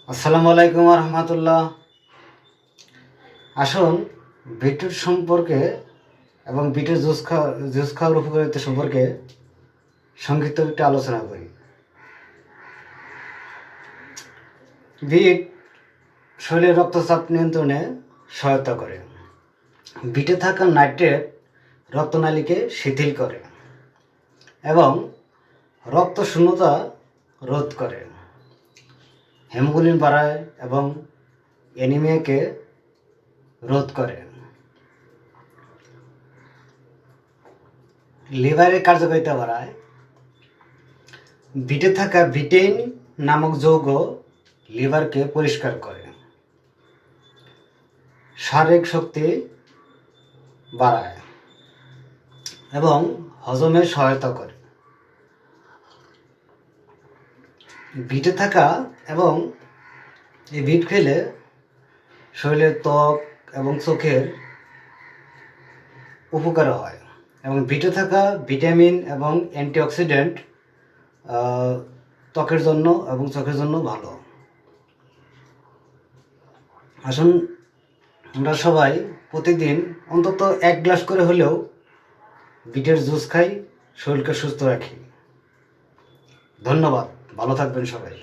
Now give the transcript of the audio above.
আসসালামু আলাইকুম রহমতুল্লাহ। আসুন বিটরুট সম্পর্কে এবং বিটের জুস খাওয়ার উপকারিতা সম্পর্কে সংক্ষিপ্ত একটু আলোচনা করি। বিট শরীরের রক্তচাপ নিয়ন্ত্রণে সহায়তা করে। বিটে থাকা নাইট্রেট রক্তনালীকে শিথিল করে এবং রক্ত শূন্যতা রোধ করে, হিমোগ্লোবিন বাড়ায় এবং অ্যানিমিয়াকে রোধ করে। লিভারের কার্যকারিতা বাড়ায়। বিটে থাকা বিটেইন নামক যৌগ লিভারকে পরিষ্কার করে, শারীরিক শক্তি বাড়ায় এবং হজমে সহায়তা করে। বিটে থাকা এবং এই বিট খেলে শরীরের ত্বক এবং চোখের উপকার হয় এবং বিটে থাকা ভিটামিন এবং অ্যান্টিঅক্সিডেন্ট ত্বকের জন্য এবং চোখের জন্য ভালো। আসুন আমরা সবাই প্রতিদিন অন্তত 1 গ্লাস করে হলেও বিটের জুস খাই, শরীরকে সুস্থ রাখি। ধন্যবাদ, ভালো থাকবেন সবাই।